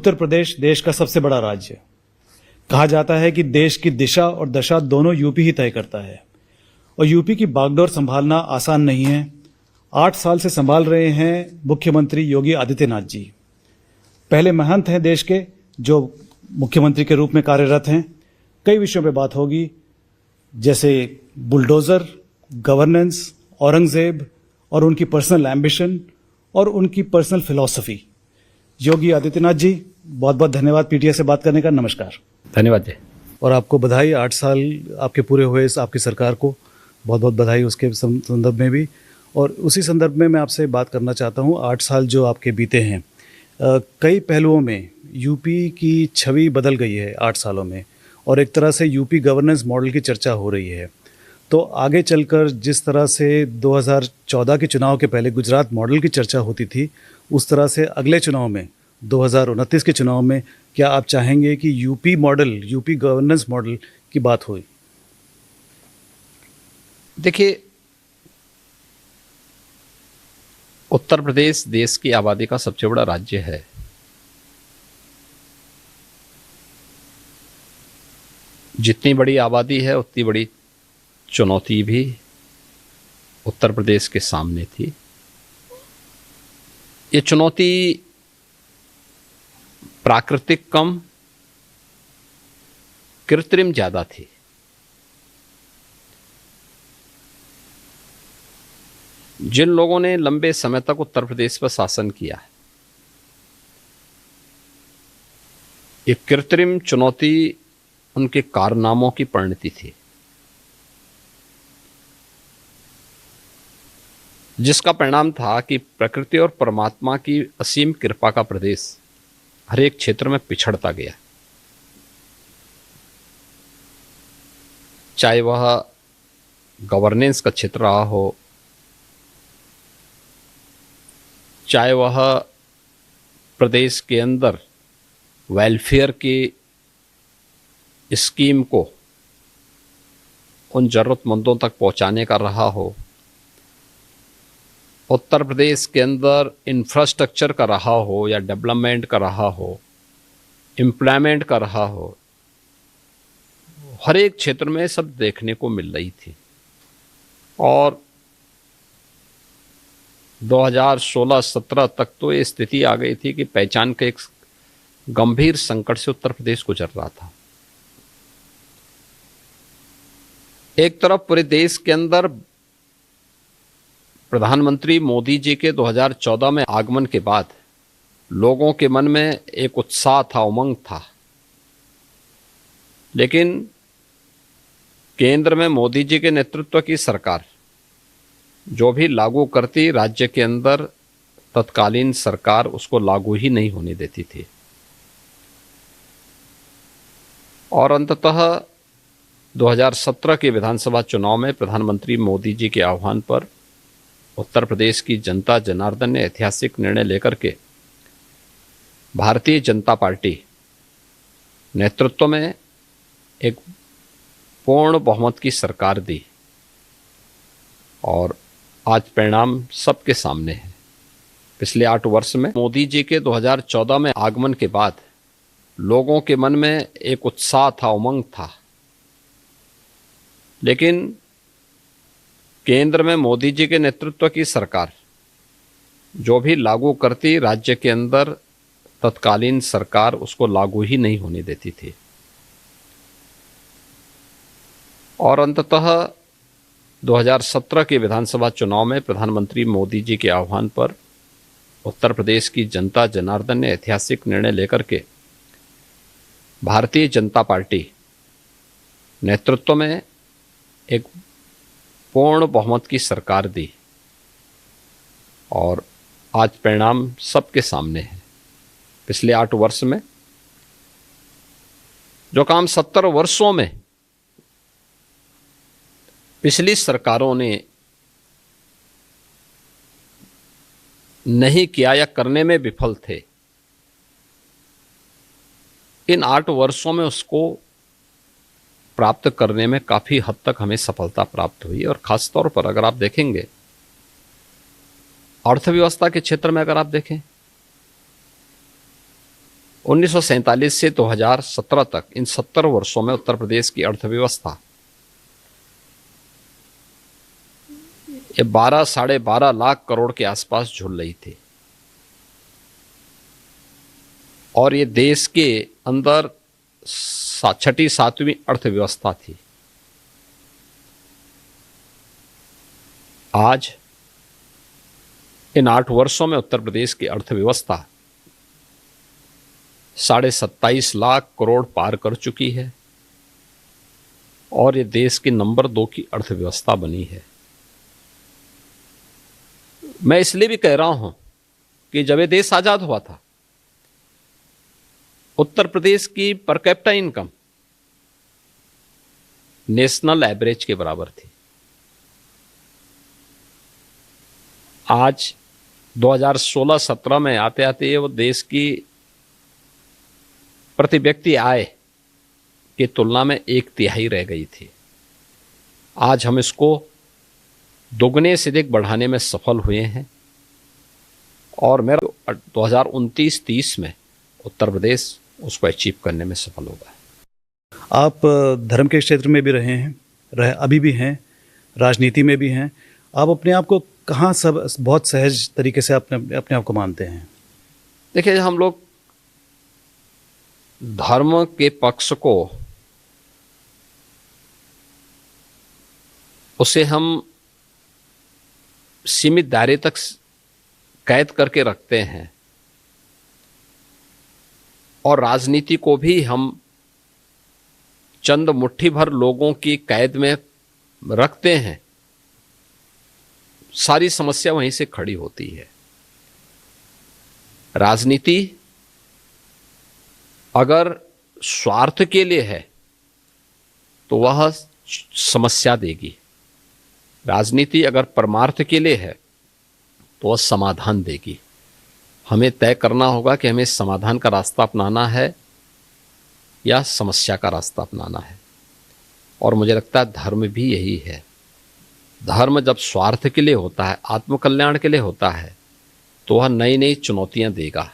उत्तर प्रदेश देश का सबसे बड़ा राज्य है। कहा जाता है कि देश की दिशा और दशा दोनों यूपी ही तय करता है और यूपी की बागडोर संभालना आसान नहीं है। 8 साल से संभाल रहे हैं मुख्यमंत्री योगी आदित्यनाथ जी। पहले महंत हैं देश के, जो मुख्यमंत्री के रूप में कार्यरत हैं। कई विषयों पे बात होगी, जैसे बुलडोजर, गवर्नेंस, औरंगजेब और उनकी पर्सनल एम्बिशन और उनकी पर्सनल फिलॉसफी। योगी आदित्यनाथ जी, बहुत बहुत धन्यवाद पीटीआई से बात करने का। नमस्कार। धन्यवाद जी। और आपको बधाई, 8 साल आपके पूरे हुए इस आपकी सरकार को बहुत बहुत बधाई उसके संदर्भ में भी। और उसी संदर्भ में मैं आपसे बात करना चाहता हूँ, 8 साल जो आपके बीते हैं, कई पहलुओं में यूपी की छवि बदल गई है 8 सालों में, और एक तरह से यूपी गवर्नेंस मॉडल की चर्चा हो रही है। तो आगे चलकर जिस तरह से 2014 के चुनाव के पहले गुजरात मॉडल की चर्चा होती थी, उस तरह से अगले चुनाव में 2029 के चुनाव में क्या आप चाहेंगे कि UP model, UP governance model की बात हो? देखिए, उत्तर प्रदेश देश की आबादी का सबसे बड़ा राज्य है। जितनी बड़ी आबादी है उतनी बड़ी चुनौती भी उत्तर प्रदेश के सामने थी। ये चुनौती प्राकृतिक कम, कृत्रिम ज्यादा थी। जिन लोगों ने लंबे समय तक उत्तर प्रदेश पर शासन किया है, ये कृत्रिम चुनौती उनके कारनामों की परिणति थी, जिसका परिणाम था कि प्रकृति और परमात्मा की असीम कृपा का प्रदेश हर एक क्षेत्र में पिछड़ता गया। चाहे वह गवर्नेंस का क्षेत्र रहा हो, चाहे वह प्रदेश के अंदर वेलफेयर की स्कीम को उन जरूरतमंदों तक पहुंचाने का रहा हो, उत्तर प्रदेश के अंदर इंफ्रास्ट्रक्चर का रहा हो या डेवलपमेंट का रहा हो, एम्प्लॉयमेंट का रहा हो, हर एक क्षेत्र में सब देखने को मिल रही थी। और 2016-17 तक तो ये स्थिति आ गई थी कि पहचान के एक गंभीर संकट से उत्तर प्रदेश गुजर रहा था। एक तरफ पूरे देश के अंदर प्रधानमंत्री मोदी जी के 2014 में आगमन के बाद लोगों के मन में एक उत्साह था, उमंग था। लेकिन केंद्र में मोदी जी के नेतृत्व की सरकार जो भी लागू करती, राज्य के अंदर तत्कालीन सरकार उसको लागू ही नहीं होने देती थी। और अंततः 2017 के विधानसभा चुनाव में प्रधानमंत्री मोदी जी के आह्वान पर उत्तर प्रदेश की जनता जनार्दन ने ऐतिहासिक निर्णय लेकर के भारतीय जनता पार्टी नेतृत्व में एक पूर्ण बहुमत की सरकार दी। और आज परिणाम सबके सामने है। पिछले 8 वर्ष में मोदी जी के 2014 में आगमन के बाद लोगों के मन में एक उत्साह था, उमंग था। लेकिन केंद्र में मोदी जी के नेतृत्व की सरकार जो भी लागू करती, राज्य के अंदर तत्कालीन सरकार उसको लागू ही नहीं होने देती थी। और अंततः 2017 के विधानसभा चुनाव में प्रधानमंत्री मोदी जी के आह्वान पर उत्तर प्रदेश की जनता जनार्दन ने ऐतिहासिक निर्णय लेकर के भारतीय जनता पार्टी नेतृत्व में एक पूर्ण बहुमत की सरकार दी। और आज परिणाम सबके सामने है। पिछले 8 वर्ष में जो काम 70 वर्षों में पिछली सरकारों ने नहीं किया या करने में विफल थे, इन 8 वर्षों में उसको प्राप्त करने में काफी हद तक हमें सफलता प्राप्त हुई। और खास तौर पर अगर आप देखेंगे अर्थव्यवस्था के क्षेत्र में, अगर आप देखें 1947 से 2017 तक इन 70 वर्षों में उत्तर प्रदेश की अर्थव्यवस्था ये 12 साढ़े 12 लाख करोड़ के आसपास झूल रही थी और ये देश के अंदर छठी सातवीं अर्थव्यवस्था थी। आज इन 8 वर्षों में उत्तर प्रदेश की अर्थव्यवस्था 27.5 लाख करोड़ पार कर चुकी है और ये देश की नंबर 2 की अर्थव्यवस्था बनी है। मैं इसलिए भी कह रहा हूं कि जब ये देश आजाद हुआ था उत्तर प्रदेश की per capita income national average के बराबर थी। आज 2016-17 में आते आते वो देश की प्रति व्यक्ति आय की तुलना में 1/3 रह गई थी। आज हम इसको दोगुने से अधिक बढ़ाने में सफल हुए हैं और मेरा 2029-30 में उत्तर प्रदेश उसको अचीव करने में सफल होगा। आप धर्म के क्षेत्र में भी रहे हैं, अभी भी हैं, राजनीति में भी हैं। आप अपने आप को कहाँ सब बहुत सहज तरीके से अपने आप को मानते हैं? देखिए, हम लोग धर्म के पक्ष को उसे हम सीमित दायरे तक कैद करके रखते हैं और राजनीति को भी हम चंद मुट्ठी भर लोगों की कैद में रखते हैं। सारी समस्या वहीं से खड़ी होती है। राजनीति अगर स्वार्थ के लिए है तो वह समस्या देगी, राजनीति अगर परमार्थ के लिए है तो वह समाधान देगी। हमें तय करना होगा कि हमें समाधान का रास्ता अपनाना है या समस्या का रास्ता अपनाना है। और मुझे लगता है धर्म भी यही है। धर्म जब स्वार्थ के लिए होता है, आत्मकल्याण के लिए होता है, तो वह नई नई चुनौतियां देगा,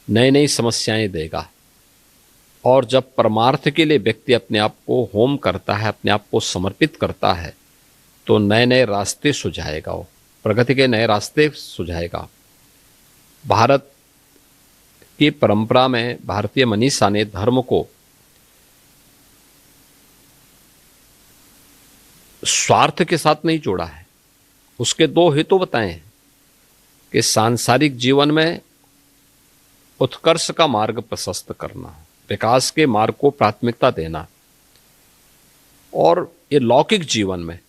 नई नई समस्याएं देगा। और जब परमार्थ के लिए व्यक्ति अपने आप को होम करता है, अपने आप को समर्पित करता है, तो नए नए रास्ते सुझाएगा, वो प्रगति के नए रास्ते सुझाएगा। भारत की परंपरा में भारतीय मनीषा ने धर्म को स्वार्थ के साथ नहीं जोड़ा है। उसके 2 हेतु बताए हैं कि सांसारिक जीवन में उत्कर्ष का मार्ग प्रशस्त करना, विकास के मार्ग को प्राथमिकता देना, और ये लौकिक जीवन में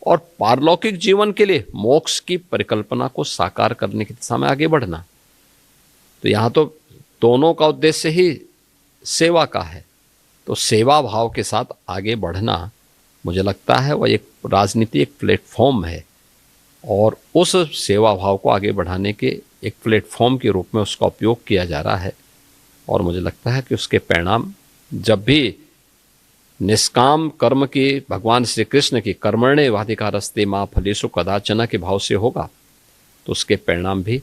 और पारलौकिक जीवन के लिए मोक्ष की परिकल्पना को साकार करने की दिशा में आगे बढ़ना। तो यहाँ तो दोनों का उद्देश्य ही सेवा का है। तो सेवा भाव के साथ आगे बढ़ना, मुझे लगता है वह एक राजनीति एक प्लेटफॉर्म है और उस सेवा भाव को आगे बढ़ाने के एक प्लेटफॉर्म के रूप में उसका उपयोग किया जा रहा है। और मुझे लगता है कि उसके परिणाम जब भी निष्काम कर्म की भगवान श्री कृष्ण की कर्मण्येवाधिकारस्ते मा फलेषु कदाचन के भाव से होगा तो उसके परिणाम भी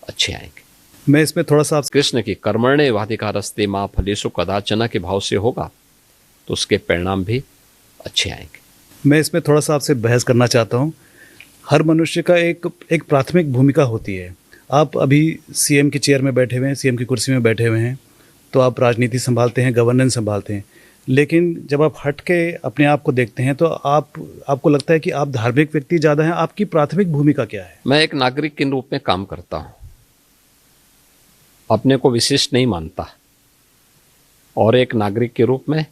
अच्छे आएंगे। मैं इसमें थोड़ा सा कृष्ण की कर्मण्येवाधिकारस्ते मा फलेषु कदाचन के भाव से होगा तो उसके परिणाम भी अच्छे आएंगे। मैं इसमें थोड़ा सा आपसे बहस करना चाहता हूँ। हर मनुष्य का एक प्राथमिक भूमिका होती है। आप अभी सीएम की चेयर में बैठे हुए हैं, सीएम की कुर्सी में बैठे हुए हैं, तो आप राजनीति संभालते हैं, गवर्नेंस संभालते हैं। लेकिन जब आप हट के अपने आप को देखते हैं तो आपको लगता है कि आप धार्मिक व्यक्ति ज़्यादा हैं। आपकी प्राथमिक भूमिका क्या है? मैं एक नागरिक के रूप में काम करता हूँ, अपने को विशिष्ट नहीं मानता। और एक नागरिक के रूप में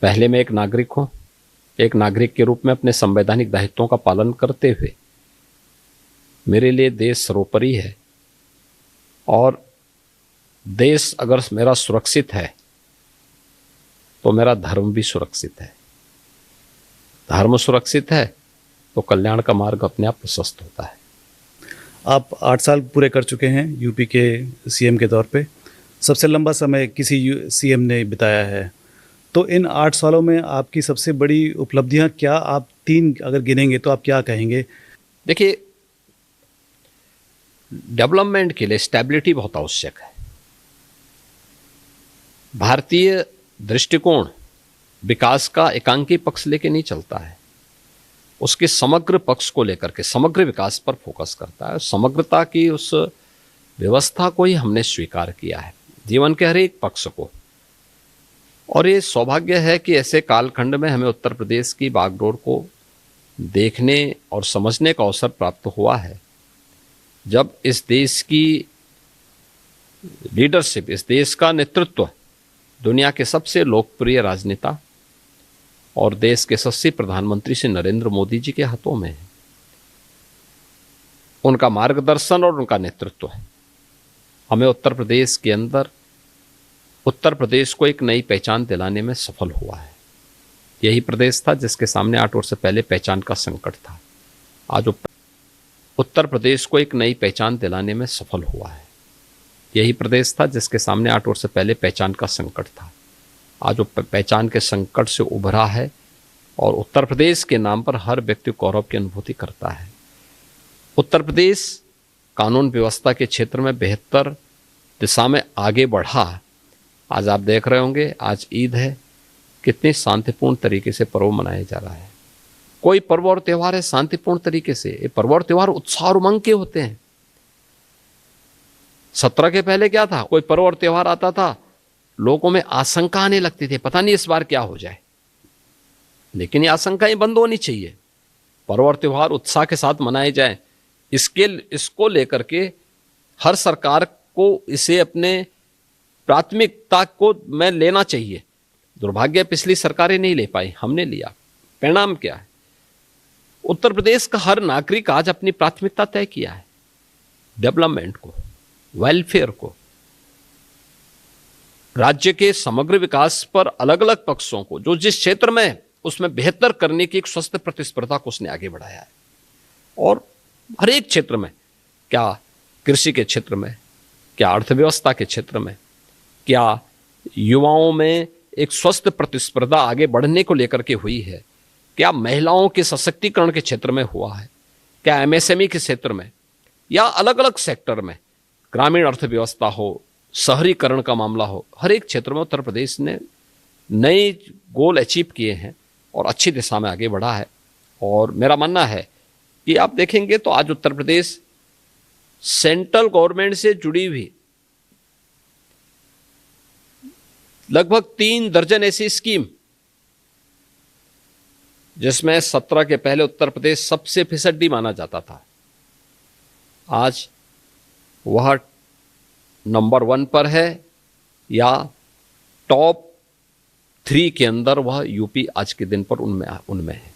पहले मैं एक नागरिक हूँ, एक नागरिक के रूप में अपने संवैधानिक दायित्वों का पालन करते हुए मेरे लिए देश सर्वोपरि है। और देश अगर मेरा सुरक्षित है तो मेरा धर्म भी सुरक्षित है। धर्म सुरक्षित है तो कल्याण का मार्ग अपने आप प्रशस्त होता है। आप 8 साल पूरे कर चुके हैं यूपी के सीएम के तौर पे। सबसे लंबा समय किसी सीएम ने बिताया है। तो इन 8 सालों में आपकी सबसे बड़ी उपलब्धियां क्या? आप 3 अगर गिनेंगे तो आप क्या कहेंगे? देखिए, डेवलपमेंट के लिए स्टेबिलिटी बहुत आवश्यक है। भारतीय दृष्टिकोण विकास का एकांकी पक्ष लेके नहीं चलता है, उसके समग्र पक्ष को लेकर के समग्र विकास पर फोकस करता है। समग्रता की उस व्यवस्था को ही हमने स्वीकार किया है जीवन के हर एक पक्ष को। और ये सौभाग्य है कि ऐसे कालखंड में हमें उत्तर प्रदेश की बागडोर को देखने और समझने का अवसर प्राप्त हुआ है, जब इस देश की लीडरशिप, इस देश का नेतृत्व दुनिया के सबसे लोकप्रिय राजनेता और देश के यशस्वी प्रधानमंत्री श्री नरेंद्र मोदी जी के हाथों में है। उनका मार्गदर्शन और उनका नेतृत्व हमें उत्तर प्रदेश के अंदर उत्तर प्रदेश को एक नई पहचान दिलाने में सफल हुआ है। यही प्रदेश था जिसके सामने 8 वर्ष पहले पहचान का संकट था। आज उत्तर प्रदेश को एक नई पहचान दिलाने में सफल हुआ है। यही प्रदेश था जिसके सामने 8 वर्ष पहले पहचान का संकट था। आज वो पहचान के संकट से उभरा है और उत्तर प्रदेश के नाम पर हर व्यक्ति गौरव की अनुभूति करता है। उत्तर प्रदेश कानून व्यवस्था के क्षेत्र में बेहतर दिशा में आगे बढ़ा। आज आप देख रहे होंगे, आज ईद है, कितनी शांतिपूर्ण तरीके से पर्व मनाया जा रहा है। कोई पर्व और त्यौहार है शांतिपूर्ण तरीके से, ये पर्व और त्यौहार उत्साह और उमंग के होते हैं। 17 के पहले क्या था, कोई पर्व और त्यौहार आता था, लोगों में आशंका आने लगती थी, पता नहीं इस बार क्या हो जाए। लेकिन ये आशंकाएं बंद होनी चाहिए, पर्व और त्यौहार उत्साह के साथ मनाए जाए। इसको लेकर के हर सरकार को इसे अपने प्राथमिकता को में लेना चाहिए। दुर्भाग्य पिछली सरकारें नहीं ले पाई, हमने लिया। परिणाम क्या है, उत्तर प्रदेश का हर नागरिक आज अपनी प्राथमिकता तय किया है, डेवलपमेंट को, वेलफेयर को, राज्य के समग्र विकास पर अलग अलग पक्षों को, जो जिस क्षेत्र में है उसमें बेहतर करने की एक स्वस्थ प्रतिस्पर्धा को उसने आगे बढ़ाया है। और हर एक क्षेत्र में, क्या कृषि के क्षेत्र में, क्या अर्थव्यवस्था के क्षेत्र में, क्या युवाओं में एक स्वस्थ प्रतिस्पर्धा आगे बढ़ने को लेकर के हुई है, क्या महिलाओं के सशक्तिकरण के क्षेत्र में हुआ है, क्या एमएसएमई के क्षेत्र में, या अलग अलग सेक्टर में, ग्रामीण अर्थव्यवस्था हो, शहरीकरण का मामला हो, हर एक क्षेत्र में उत्तर प्रदेश ने नए गोल अचीव किए हैं और अच्छी दिशा में आगे बढ़ा है। और मेरा मानना है कि आप देखेंगे तो आज उत्तर प्रदेश सेंट्रल गवर्नमेंट से जुड़ी हुई लगभग 3 दर्जन ऐसी स्कीम, जिसमें 17 के पहले उत्तर प्रदेश सबसे फिसड्डी माना जाता था, आज वह नंबर 1 पर है, या टॉप 3 के अंदर वह यूपी आज के दिन पर उनमें है।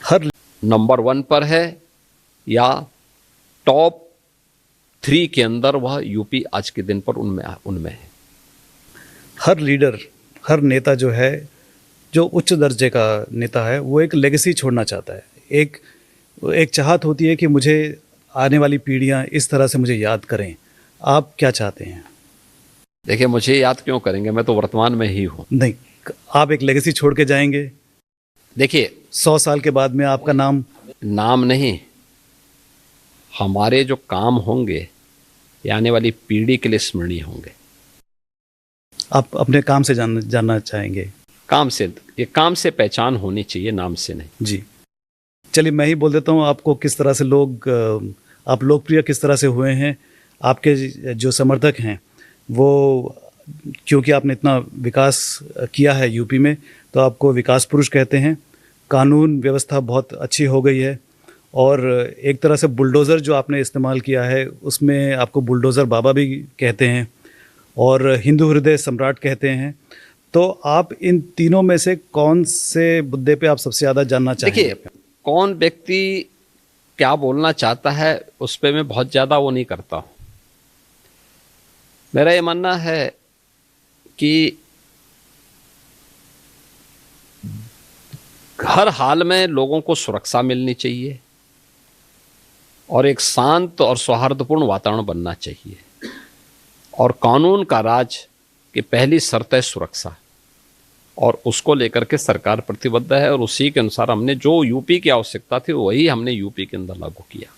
हर नंबर 1 पर है या टॉप 3 के अंदर वह यूपी आज के दिन पर उनमें है। हर लीडर, हर नेता जो है, जो उच्च दर्जे का नेता है, वो एक लेगेसी छोड़ना चाहता है। एक चाहत होती है कि मुझे आने वाली पीढ़ियां इस तरह से मुझे याद करें। आप क्या चाहते हैं? देखिए, मुझे याद क्यों करेंगे, मैं तो वर्तमान में ही हूं। नहीं, आप एक लेगेसी छोड़ के जाएंगे। देखिए, 100 साल के बाद में आपका नाम नहीं, हमारे जो काम होंगे ये आने वाली पीढ़ी के लिए स्मरणीय होंगे। आप अपने काम से जानना चाहेंगे? काम से, ये काम से पहचान होनी चाहिए, नाम से नहीं। जी, चलिए मैं ही बोल देता हूँ आपको किस तरह से आप लोकप्रिय किस तरह से हुए हैं। आपके जो समर्थक हैं वो, क्योंकि आपने इतना विकास किया है यूपी में, तो आपको विकास पुरुष कहते हैं। कानून व्यवस्था बहुत अच्छी हो गई है और एक तरह से बुलडोज़र जो आपने इस्तेमाल किया है उसमें आपको बुलडोज़र बाबा भी कहते हैं और हिंदू हृदय सम्राट कहते हैं। तो आप इन तीनों में से कौन से मुद्दे पे आप सबसे ज़्यादा जानना चाहेंगे? देखिए, कौन व्यक्ति क्या बोलना चाहता है उस पर मैं बहुत ज़्यादा वो नहीं करता हूँ। मेरा ये मानना है कि हर हाल में लोगों को सुरक्षा मिलनी चाहिए और एक शांत और सौहार्दपूर्ण वातावरण बनना चाहिए, और कानून का राज की पहली शर्त है सुरक्षा, और उसको लेकर के सरकार प्रतिबद्ध है। और उसी के अनुसार हमने जो यूपी की आवश्यकता थी वही हमने यूपी के अंदर लागू किया।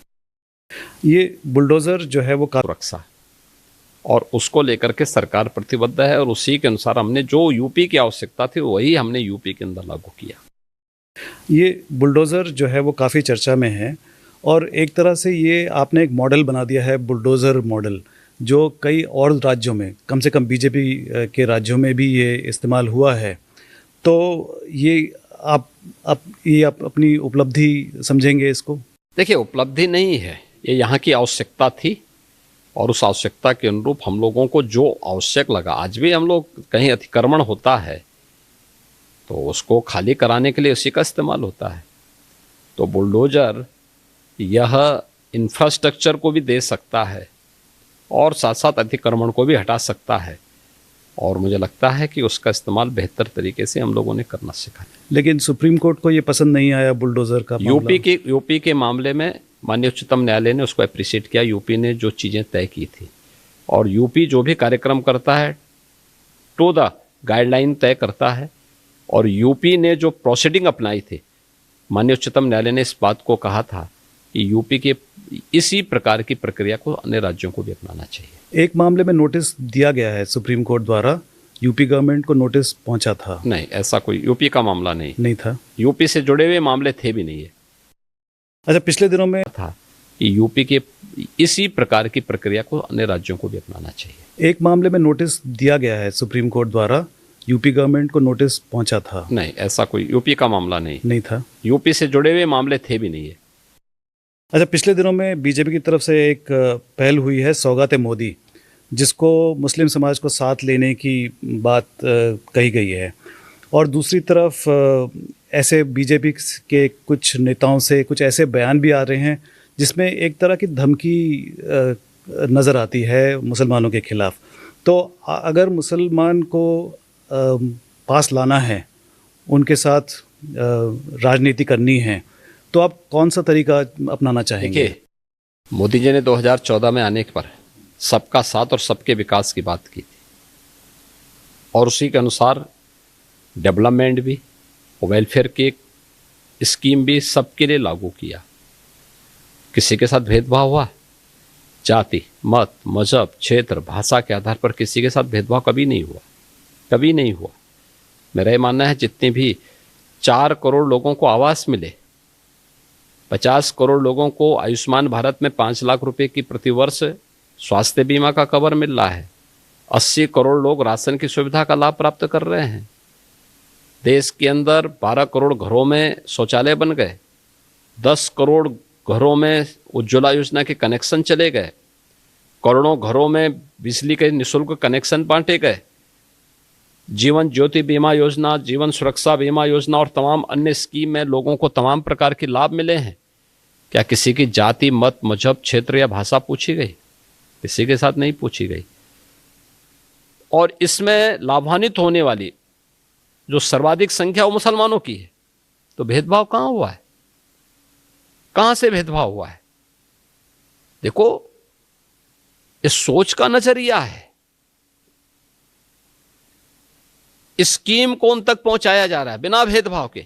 ये बुलडोज़र जो है वो सुरक्षा, और उसको लेकर के सरकार प्रतिबद्ध है और उसी के अनुसार हमने जो यूपी की आवश्यकता थी वही हमने यूपी के अंदर लागू किया। ये बुलडोज़र जो है वो काफ़ी चर्चा में है और एक तरह से ये आपने एक मॉडल बना दिया है, बुलडोज़र मॉडल, जो कई और राज्यों में, कम से कम बीजेपी के राज्यों में भी ये इस्तेमाल हुआ है। तो ये आप अपनी उपलब्धि समझेंगे इसको? देखिए, उपलब्धि नहीं है, ये यहाँ की आवश्यकता थी और उस आवश्यकता के अनुरूप हम लोगों को जो आवश्यक लगा, आज भी हम लोग कहीं अतिक्रमण होता है तो उसको खाली कराने के लिए उसी का इस्तेमाल होता है। तो बुलडोजर यह इंफ्रास्ट्रक्चर को भी दे सकता है और साथ साथ अतिक्रमण को भी हटा सकता है और मुझे लगता है कि उसका इस्तेमाल बेहतर तरीके से हम लोगों ने करना सीखा। लेकिन सुप्रीम कोर्ट को ये पसंद नहीं आया बुलडोज़र का मामला। यूपी के मामले में माननीय उच्चतम न्यायालय ने उसको अप्रिशिएट किया। यूपी ने जो चीज़ें तय की थी और यूपी जो भी कार्यक्रम करता है टू द गाइडलाइन तय करता है और यूपी ने जो प्रोसीडिंग अपनाई थी, माननीय उच्चतम न्यायालय ने इस बात को कहा था कि यूपी के इसी प्रकार की प्रक्रिया को अन्य राज्यों को भी अपनाना चाहिए। एक मामले में नोटिस दिया गया है सुप्रीम कोर्ट द्वारा, यूपी गवर्नमेंट को नोटिस पहुंचा था। नहीं, ऐसा कोई यूपी का मामला नहीं था। यूपी से जुड़े हुए मामले थे भी नहीं है। अच्छा, पिछले दिनों में था कि यूपी के इसी प्रकार की प्रक्रिया को अन्य राज्यों को भी अपनाना चाहिए। एक मामले में नोटिस दिया गया है सुप्रीम कोर्ट द्वारा, यूपी गवर्नमेंट को नोटिस पहुंचा था। नहीं, ऐसा कोई यूपी का मामला नहीं था। यूपी से जुड़े हुए मामले थे भी नहीं है। अच्छा, पिछले दिनों में बीजेपी की तरफ से एक पहल हुई है सौगाते मोदी, जिसको मुस्लिम समाज को साथ लेने की बात कही गई है और दूसरी तरफ ऐसे बीजेपी के कुछ नेताओं से कुछ ऐसे बयान भी आ रहे हैं जिसमें एक तरह की धमकी नज़र आती है मुसलमानों के खिलाफ। तो अगर मुसलमान को पास लाना है, उनके साथ राजनीति करनी है, तो आप कौन सा तरीका अपनाना चाहेंगे? देखिए, मोदी जी ने 2014 में आने पर सबका साथ और सबके विकास की बात की थी और उसी के अनुसार डेवलपमेंट भी, वेलफेयर की स्कीम भी सबके लिए लागू किया। किसी के साथ भेदभाव हुआ? जाति, मत, मजहब, क्षेत्र, भाषा के आधार पर किसी के साथ भेदभाव कभी नहीं हुआ, कभी नहीं हुआ। मेरा ये मानना है जितने भी 4 करोड़ लोगों को आवास मिले, 50 करोड़ लोगों को आयुष्मान भारत में 5 लाख रुपए की प्रतिवर्ष स्वास्थ्य बीमा का कवर मिल रहा है, 80 करोड़ लोग राशन की सुविधा का लाभ प्राप्त कर रहे हैं, देश के अंदर 12 करोड़ घरों में शौचालय बन गए, 10 करोड़ घरों में उज्ज्वला योजना के कनेक्शन चले गए, करोड़ों घरों में बिजली के निःशुल्क कनेक्शन बांटे गए, जीवन ज्योति बीमा योजना, जीवन सुरक्षा बीमा योजना और तमाम अन्य स्कीम में लोगों को तमाम प्रकार के लाभ मिले हैं। क्या किसी की जाति, मत, मजहब, क्षेत्र या भाषा पूछी गई? किसी के साथ नहीं पूछी गई। और इसमें लाभान्वित होने वाली जो सर्वाधिक संख्या वो मुसलमानों की है। तो भेदभाव कहां हुआ है? कहां से भेदभाव हुआ है? देखो, इस सोच का नजरिया है। स्कीम को उन तक पहुंचाया जा रहा है बिना भेदभाव के।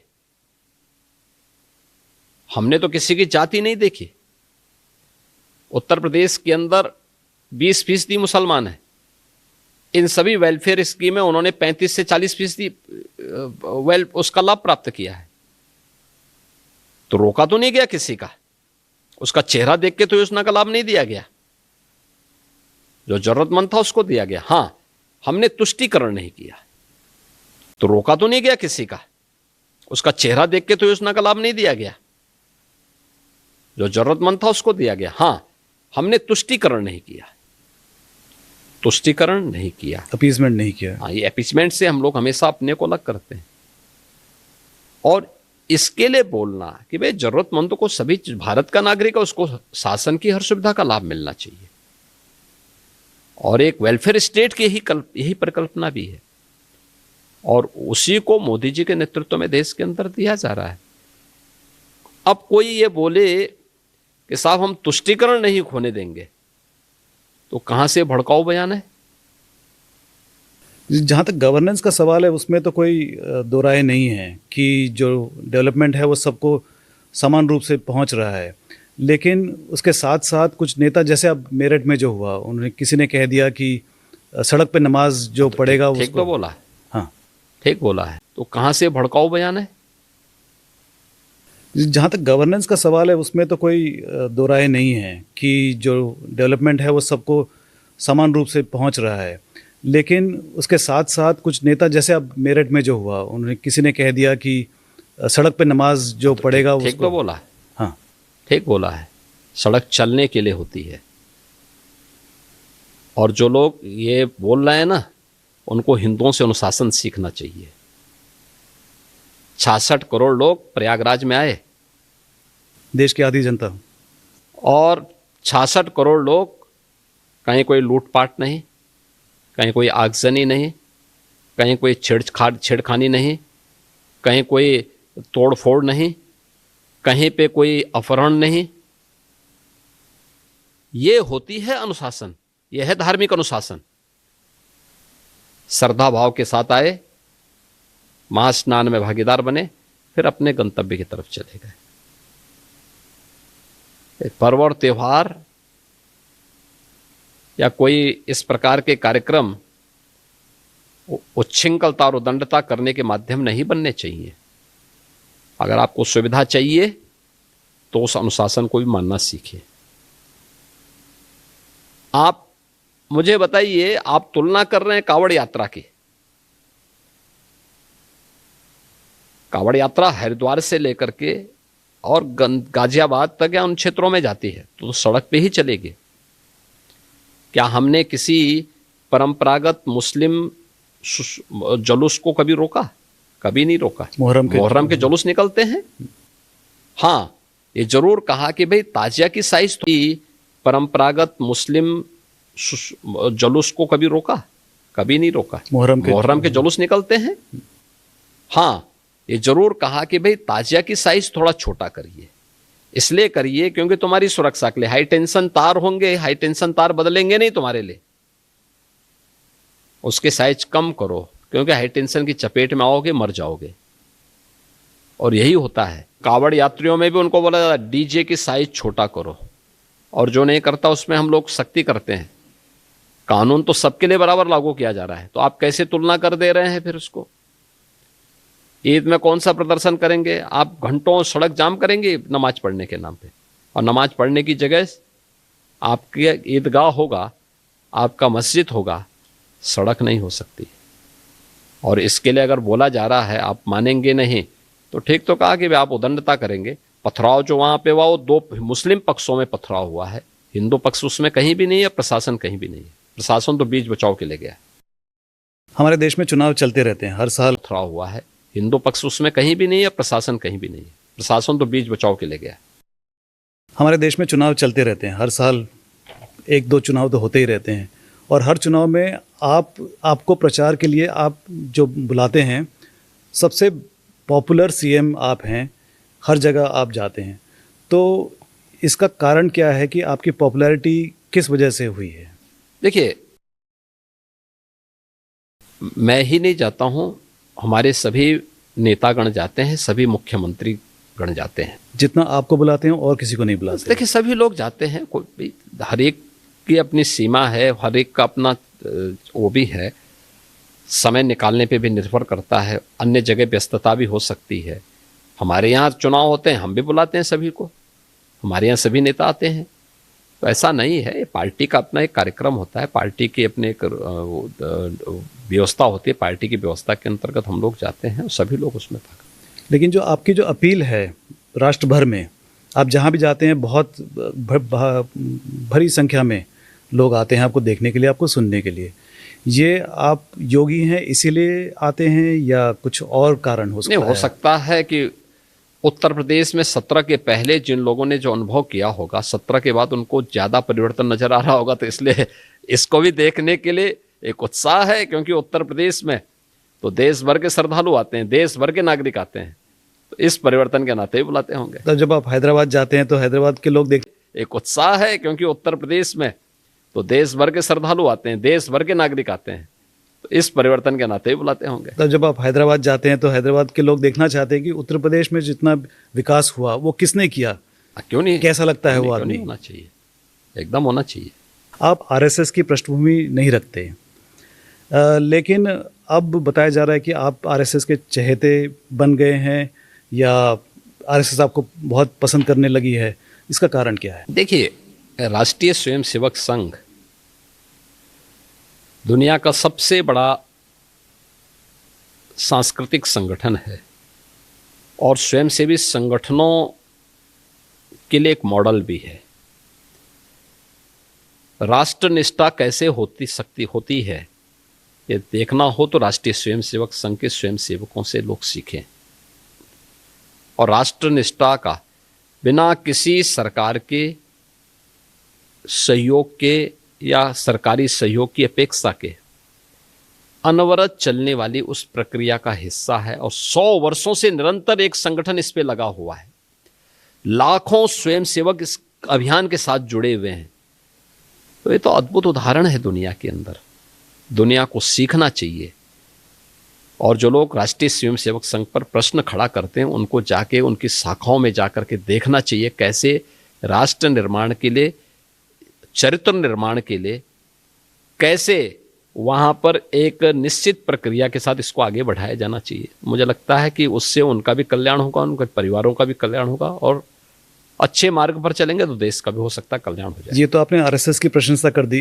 हमने तो किसी की जाति नहीं देखी। उत्तर प्रदेश के अंदर 20% मुसलमान हैं। इन सभी वेलफेयर स्कीम में उन्होंने 35 से 40% उसका लाभ प्राप्त किया है। तो रोका तो नहीं गया किसी का, उसका चेहरा देख के तो योजना का लाभ नहीं दिया गया। जो जरूरतमंद था उसको दिया गया। हां, हमने तुष्टीकरण नहीं किया। तो रोका तो नहीं गया किसी का, उसका चेहरा देख के तो योजना का लाभ नहीं दिया गया। जो जरूरतमंद था उसको दिया गया। हां, हमने तुष्टीकरण नहीं किया, तुष्टीकरण नहीं किया, अपीजमेंट नहीं किया। हाँ, ये अपीजमेंट से हम लोग हमेशा अपने को अलग करते हैं। और इसके लिए बोलना कि भाई जरूरतमंदों को, सभी भारत का नागरिक है, उसको शासन की हर सुविधा का लाभ मिलना चाहिए और एक वेलफेयर स्टेट की यही परिकल्पना भी है और उसी को मोदी जी के नेतृत्व में देश के अंदर दिया जा रहा है। अब कोई ये बोले कि साहब हम तुष्टीकरण नहीं होने देंगे, तो कहां से भड़काऊ बयान है? जहाँ तक गवर्नेंस का सवाल है, उसमें तो कोई दो राय नहीं है कि जो डेवलपमेंट है वो सबको समान रूप से पहुँच रहा है। लेकिन उसके साथ साथ कुछ नेता, जैसे अब मेरठ में जो हुआ, उन्होंने किसी ने कह दिया कि सड़क पे नमाज जो पढ़ेगा ठीक उसको। तो बोला है, हाँ, ठीक बोला है। तो कहाँ से भड़काऊ बयान है? जहाँ तक गवर्नेंस का सवाल है उसमें तो कोई दो राय नहीं है कि जो डेवलपमेंट है वो सबको समान रूप से पहुँच रहा है। लेकिन उसके साथ साथ कुछ नेता, जैसे अब मेरठ में जो हुआ, उन्होंने किसी ने कह दिया कि सड़क पे नमाज जो पढ़ेगा ठीक उसको। तो बोला है, हाँ, ठीक बोला है। सड़क चलने के लिए होती है, और जो लोग ये बोल रहे हैं ना, उनको हिंदुओं से अनुशासन सीखना चाहिए। 66 करोड़ लोग प्रयागराज में आए, देश की आधी जनता। और 66 करोड़ लोग, कहीं कोई लूटपाट नहीं, कहीं कोई आगजनी नहीं, कहीं कोई छेड़खानी नहीं, कहीं कोई तोड़फोड़ नहीं, कहीं पे कोई अपहरण नहीं। ये होती है अनुशासन, यह है धार्मिक अनुशासन। श्रद्धा भाव के साथ आए, महास्नान में भागीदार बने, फिर अपने गंतव्य की तरफ चले गए। पर्व और त्योहार या कोई इस प्रकार के कार्यक्रम उच्छृंखलता और उदंडता करने के माध्यम नहीं बनने चाहिए। अगर आपको सुविधा चाहिए तो उस अनुशासन को भी मानना सीखिए। आप मुझे बताइए, आप तुलना कर रहे हैं कांवड़ यात्रा की। कांवड़ यात्रा हरिद्वार से लेकर के और गाजियाबाद तक या उन क्षेत्रों में जाती है तो सड़क पे ही चलेगी। क्या हमने किसी परंपरागत मुस्लिम जुलूस को कभी रोका? कभी नहीं रोका। मुहर्रम के जुलूस निकलते हैं। हाँ, ये जरूर कहा कि भाई ताजिया की साइज तो, परंपरागत मुस्लिम जुलूस को कभी रोका? कभी नहीं रोका। मुहर्रम के जुलूस निकलते हैं। हाँ, ये जरूर कहा कि भाई ताजिया की साइज थोड़ा छोटा करिए। इसलिए करिए क्योंकि तुम्हारी सुरक्षा के लिए हाई टेंशन तार होंगे, हाई टेंशन तार बदलेंगे नहीं तुम्हारे लिए। उसके साइज कम करो, क्योंकि हाई टेंशन की चपेट में आओगे, मर जाओगे। और यही होता है। कांवड़ यात्रियों में भी उनको बोला जाता है डीजे की साइज छोटा करो, और जो नहीं करता उसमें हम लोग सख्ती करते हैं। कानून तो सबके लिए बराबर लागू किया जा रहा है, तो आप कैसे तुलना कर दे रहे हैं फिर उसको? ईद में कौन सा प्रदर्शन करेंगे? आप घंटों सड़क जाम करेंगे नमाज पढ़ने के नाम पे, और नमाज पढ़ने की जगह आपके ईदगाह होगा, आपका मस्जिद होगा, सड़क नहीं हो सकती। और इसके लिए अगर बोला जा रहा है, आप मानेंगे नहीं तो ठीक तो कहा कि आप उदंडता करेंगे। पथराव जो वहां पे हुआ वो दो मुस्लिम पक्षों में पथराव हुआ है, हिंदू पक्ष उसमें कहीं भी नहीं है, प्रशासन कहीं भी नहीं है। प्रशासन तो बीच बचाव के लिए गया। हमारे देश में चुनाव चलते रहते हैं हर साल। पथराव हुआ है, हिंदू पक्ष उसमें कहीं भी नहीं है, प्रशासन कहीं भी नहीं है। प्रशासन तो बीच बचाव के लिए गया। हमारे देश में चुनाव चलते रहते हैं हर साल, एक दो चुनाव तो होते ही रहते हैं, और हर चुनाव में आपको प्रचार के लिए आप जो बुलाते हैं, सबसे पॉपुलर सीएम आप हैं, हर जगह आप जाते हैं। तो इसका कारण क्या है कि आपकी पॉपुलैरिटी किस वजह से हुई है? देखिए, मैं ही नहीं जाता हूं, हमारे सभी नेतागण जाते हैं, सभी मुख्यमंत्री गण जाते हैं। जितना आपको बुलाते हैं और किसी को नहीं बुलाते? देखिए, सभी लोग जाते हैं। कोई, हर एक की अपनी सीमा है, हर एक का अपना वो भी है, समय निकालने पे भी निर्भर करता है। अन्य जगह व्यस्तता भी हो सकती है। हमारे यहाँ चुनाव होते हैं, हम भी बुलाते हैं सभी को, हमारे यहाँ सभी नेता आते हैं। तो ऐसा नहीं है, पार्टी का अपना एक कार्यक्रम होता है, पार्टी की अपने एक व्यवस्था होती है, पार्टी की व्यवस्था के अंतर्गत हम लोग जाते हैं, सभी लोग उसमें भाग। लेकिन जो आपकी जो अपील है राष्ट्र भर में, आप जहाँ भी जाते हैं बहुत भरी संख्या में लोग आते हैं आपको देखने के लिए, आपको सुनने के लिए। ये आप योगी हैं इसीलिए आते हैं या कुछ और कारण हो सकता है? नहीं, हो सकता है कि उत्तर प्रदेश में 17 के पहले जिन लोगों ने जो अनुभव किया होगा, 17 के बाद उनको ज़्यादा परिवर्तन नजर आ रहा होगा, तो इसलिए इसको भी देखने के लिए एक उत्साह है। क्योंकि उत्तर प्रदेश में तो देश भर के श्रद्धालु आते हैं, देश भर के नागरिक आते हैं, तो इस परिवर्तन के नाते ही बुलाते होंगे। तब जब आप हैदराबाद जाते हैं तो हैदराबाद के लोग एक उत्साह है, क्योंकि उत्तर प्रदेश में तो देश भर के श्रद्धालु आते हैं, देश भर के नागरिक आते हैं, तो इस परिवर्तन के नाते ही बुलाते होंगे। तब जब आप हैदराबाद जाते हैं तो हैदराबाद के लोग देखना चाहते हैं कि उत्तर प्रदेश में जितना विकास हुआ वो किसने किया, क्यों नहीं, कैसा लगता है वो क्यों आदमी? नहीं होना चाहिए, एकदम होना चाहिए। आप आरएसएस की पृष्ठभूमि नहीं रखते, लेकिन अब बताया जा रहा है कि आप आरएसएस के चहेते बन गए हैं या आरएसएस आपको बहुत पसंद करने लगी है, इसका कारण क्या है? देखिए, राष्ट्रीय स्वयंसेवक संघ दुनिया का सबसे बड़ा सांस्कृतिक संगठन है और स्वयंसेवी संगठनों के लिए एक मॉडल भी है। राष्ट्रनिष्ठा कैसे होती है ये देखना हो तो राष्ट्रीय स्वयंसेवक संघ के स्वयंसेवकों से लोग सीखें। और राष्ट्रनिष्ठा का बिना किसी सरकार के सहयोग के या सरकारी सहयोग की अपेक्षा के अनवरत चलने वाली उस प्रक्रिया का हिस्सा है और 100 वर्षों से निरंतर एक संगठन इस पे लगा हुआ है। लाखों स्वयंसेवक इस अभियान के साथ जुड़े हुए हैं। तो ये तो अद्भुत उदाहरण है दुनिया के अंदर, दुनिया को सीखना चाहिए। और जो लोग राष्ट्रीय स्वयंसेवक संघ पर प्रश्न खड़ा करते हैं उनको जाके उनकी शाखाओं में जाकर के देखना चाहिए कैसे राष्ट्र निर्माण के लिए, चरित्र निर्माण के लिए कैसे वहाँ पर एक निश्चित प्रक्रिया के साथ इसको आगे बढ़ाया जाना चाहिए। मुझे लगता है कि उससे उनका भी कल्याण होगा, उनके परिवारों का भी कल्याण होगा और अच्छे मार्ग पर चलेंगे तो देश का भी हो सकता है कल्याण हो जाए। ये तो आपने आरएसएस की प्रशंसा कर दी।